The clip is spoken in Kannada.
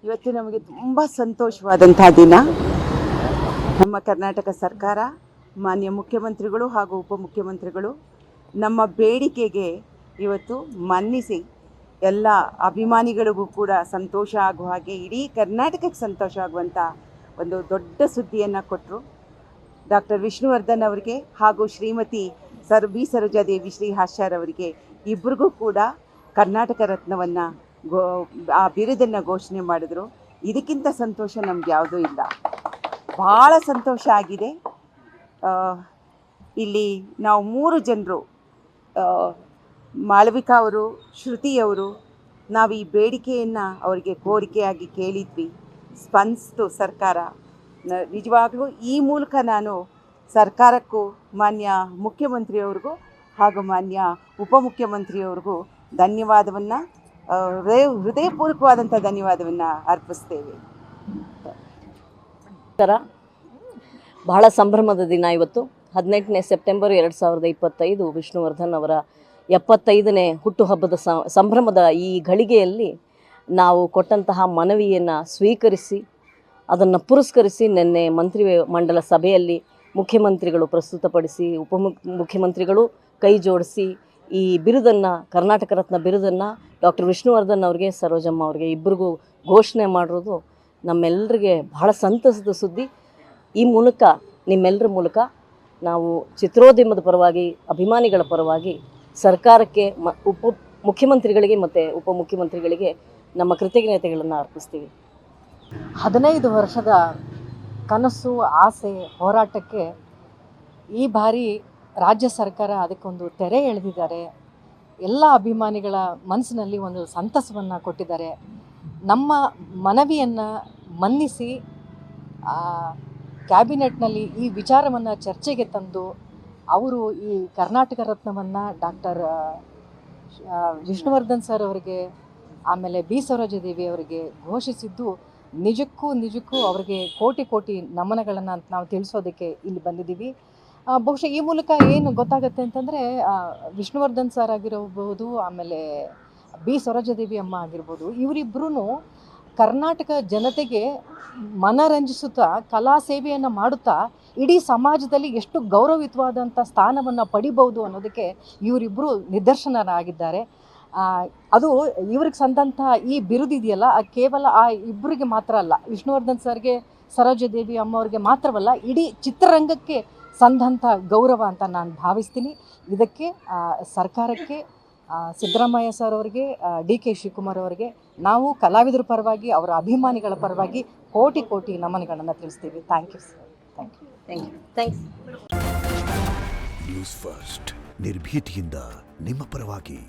ಇವತ್ತು ನಮಗೆ ತುಂಬ ಸಂತೋಷವಾದಂಥ ದಿನ. ನಮ್ಮ ಕರ್ನಾಟಕ ಸರ್ಕಾರ, ಮಾನ್ಯ ಮುಖ್ಯಮಂತ್ರಿಗಳು ಹಾಗೂ ಉಪಮುಖ್ಯಮಂತ್ರಿಗಳು ನಮ್ಮ ಬೇಡಿಕೆಗೆ ಇವತ್ತು ಮನ್ನಿಸಿ ಎಲ್ಲ ಅಭಿಮಾನಿಗಳಿಗೂ ಕೂಡ ಸಂತೋಷ ಆಗುವ ಹಾಗೆ, ಇಡೀ ಕರ್ನಾಟಕಕ್ಕೆ ಸಂತೋಷ ಆಗುವಂಥ ಒಂದು ದೊಡ್ಡ ಸುದ್ದಿಯನ್ನು ಕೊಟ್ಟರು. ಡಾಕ್ಟರ್ ವಿಷ್ಣುವರ್ಧನ್ ಅವರಿಗೆ ಹಾಗೂ ಶ್ರೀಮತಿ ಬಿ ಸರೋಜಾದೇವಿ ಶ್ರೀ ಹಾಸ್ಯರವರಿಗೆ ಇಬ್ಬರಿಗೂ ಕೂಡ ಕರ್ನಾಟಕ ರತ್ನವನ್ನು ಆ ಬಿರುದನ್ನು ಘೋಷಣೆ ಮಾಡಿದ್ರು. ಇದಕ್ಕಿಂತ ಸಂತೋಷ ನಮ್ಗೆ ಯಾವುದೂ ಇಲ್ಲ. ಭಾಳ ಸಂತೋಷ ಆಗಿದೆ. ಇಲ್ಲಿ ನಾವು 3 ಜನರು, ಮಾಳವಿಕಾ ಅವರು, ಶ್ರುತಿಯವರು, ನಾವು ಈ ಬೇಡಿಕೆಯನ್ನು ಅವರಿಗೆ ಕೋರಿಕೆಯಾಗಿ ಕೇಳಿದ್ವಿ. ಸ್ಪಂದಿಸ್ತು ಸರ್ಕಾರ. ನಿಜವಾಗ್ಲೂ ಈ ಮೂಲಕ ನಾನು ಸರ್ಕಾರಕ್ಕೂ, ಮಾನ್ಯ ಮುಖ್ಯಮಂತ್ರಿಯವ್ರಿಗೂ ಹಾಗೂ ಮಾನ್ಯ ಉಪಮುಖ್ಯಮಂತ್ರಿಯವ್ರಿಗೂ ಧನ್ಯವಾದವನ್ನು, ಹೃದಯಪೂರ್ವಕವಾದಂಥ ಧನ್ಯವಾದವನ್ನು ಅರ್ಪಿಸ್ತೇವೆ. ಬಹಳ ಸಂಭ್ರಮದ ದಿನ ಇವತ್ತು. 18ನೇ ಸೆಪ್ಟೆಂಬರ್ 2025 ವಿಷ್ಣುವರ್ಧನ್ ಅವರ 75ನೇ ಹುಟ್ಟುಹಬ್ಬದ ಸಂಭ್ರಮದ ಈ ಘಳಿಗೆಯಲ್ಲಿ ನಾವು ಕೊಟ್ಟಂತಹ ಮನವಿಯನ್ನು ಸ್ವೀಕರಿಸಿ ಅದನ್ನು ಪುರಸ್ಕರಿಸಿ ನಿನ್ನೆ ಮಂತ್ರಿ ಮಂಡಲ ಸಭೆಯಲ್ಲಿ ಮುಖ್ಯಮಂತ್ರಿಗಳು ಪ್ರಸ್ತುತಪಡಿಸಿ, ಮುಖ್ಯಮಂತ್ರಿಗಳು ಕೈ ಜೋಡಿಸಿ ಈ ಬಿರುದನ್ನು, ಕರ್ನಾಟಕ ರತ್ನ ಬಿರುದನ್ನು ಡಾಕ್ಟರ್ ವಿಷ್ಣುವರ್ಧನ್ ಅವ್ರಿಗೆ, ಸರೋಜಮ್ಮ ಅವ್ರಿಗೆ ಇಬ್ಬರಿಗೂ ಘೋಷಣೆ ಮಾಡಿರೋದು ನಮ್ಮೆಲ್ಲರಿಗೆ ಬಹಳ ಸಂತಸದ ಸುದ್ದಿ. ಈ ಮೂಲಕ, ನಿಮ್ಮೆಲ್ಲರ ಮೂಲಕ ನಾವು ಚಿತ್ರೋದ್ಯಮದ ಪರವಾಗಿ, ಅಭಿಮಾನಿಗಳ ಪರವಾಗಿ ಸರ್ಕಾರಕ್ಕೆ, ಮುಖ್ಯಮಂತ್ರಿಗಳಿಗೆ ಮತ್ತು ಉಪಮುಖ್ಯಮಂತ್ರಿಗಳಿಗೆ ನಮ್ಮ ಕೃತಜ್ಞತೆಗಳನ್ನು ಅರ್ಪಿಸ್ತೀವಿ. 15 ವರ್ಷದ ಕನಸು, ಆಸೆ, ಹೋರಾಟಕ್ಕೆ ಈ ಬಾರಿ ರಾಜ್ಯ ಸರ್ಕಾರ ಅದಕ್ಕೊಂದು ತೆರೆ ಎಳೆದಿದ್ದಾರೆ. ಎಲ್ಲ ಅಭಿಮಾನಿಗಳ ಮನಸ್ಸಿನಲ್ಲಿ ಒಂದು ಸಂತಸವನ್ನು ಕೊಟ್ಟಿದ್ದಾರೆ. ನಮ್ಮ ಮನವಿಯನ್ನು ಮನ್ನಿಸಿ ಕ್ಯಾಬಿನೆಟ್ನಲ್ಲಿ ಈ ವಿಚಾರವನ್ನು ಚರ್ಚೆಗೆ ತಂದು ಅವರು ಈ ಕರ್ನಾಟಕ ರತ್ನವನ್ನು ಡಾಕ್ಟರ್ ವಿಷ್ಣುವರ್ಧನ್ ಸರ್ ಅವರಿಗೆ, ಆಮೇಲೆ ಬಿ ಸರೋಜಾದೇವಿ ಅವರಿಗೆ ಘೋಷಿಸಿದ್ದು ನಿಜಕ್ಕೂ ಅವರಿಗೆ ಕೋಟಿ ನಮನಗಳನ್ನು ಅಂತ ನಾವು ತಿಳಿಸೋದಕ್ಕೆ ಇಲ್ಲಿ ಬಂದಿದ್ದೀವಿ. ಬಹುಶಃ ಈ ಮೂಲಕ ಏನು ಗೊತ್ತಾಗುತ್ತೆ ಅಂತಂದರೆ, ವಿಷ್ಣುವರ್ಧನ್ ಸರ್ ಆಗಿರಬಹುದು, ಆಮೇಲೆ ಬಿ ಸರೋಜಾದೇವಿ ಅಮ್ಮ ಆಗಿರ್ಬೋದು, ಇವರಿಬ್ಬರೂ ಕರ್ನಾಟಕ ಜನತೆಗೆ ಮನರಂಜಿಸುತ್ತಾ, ಕಲಾ ಸೇವೆಯನ್ನು ಮಾಡುತ್ತಾ ಇಡೀ ಸಮಾಜದಲ್ಲಿ ಎಷ್ಟು ಗೌರವಯುತವಾದಂಥ ಸ್ಥಾನವನ್ನು ಪಡಿಬೋದು ಅನ್ನೋದಕ್ಕೆ ಇವರಿಬ್ಬರು ನಿದರ್ಶನರಾಗಿದ್ದಾರೆ. ಅದು ಇವ್ರಿಗೆ ಸಂದಂಥ ಈ ಬಿರುದಿದೆಯಲ್ಲ, ಕೇವಲ ಆ ಇಬ್ಬರಿಗೆ ಮಾತ್ರ ಅಲ್ಲ, ವಿಷ್ಣುವರ್ಧನ್ ಸರ್ಗೆ, ಸರೋಜಾದೇವಿ ಅಮ್ಮವ್ರಿಗೆ ಮಾತ್ರವಲ್ಲ, ಇಡೀ ಚಿತ್ರರಂಗಕ್ಕೆ ಸಂದಂಥ ಗೌರವ ಅಂತ ನಾನು ಭಾವಿಸ್ತೀನಿ. ಇದಕ್ಕೆ ಸರ್ಕಾರಕ್ಕೆ, ಸಿದ್ದರಾಮಯ್ಯ ಸರ್ ಅವರಿಗೆ, ಡಿ ಕೆ ಶಿವಕುಮಾರ್ ಅವರಿಗೆ ನಾವು ಕಲಾವಿದರ ಪರವಾಗಿ, ಅವರ ಅಭಿಮಾನಿಗಳ ಪರವಾಗಿ ಕೋಟಿ ನಮನಗಳನ್ನು ತಿಳಿಸ್ತೀವಿ. Thank you sir. Thanks. News First, ನಿರ್ಭೀತಿಯಿಂದ ನಿಮ್ಮ ಪರವಾಗಿ.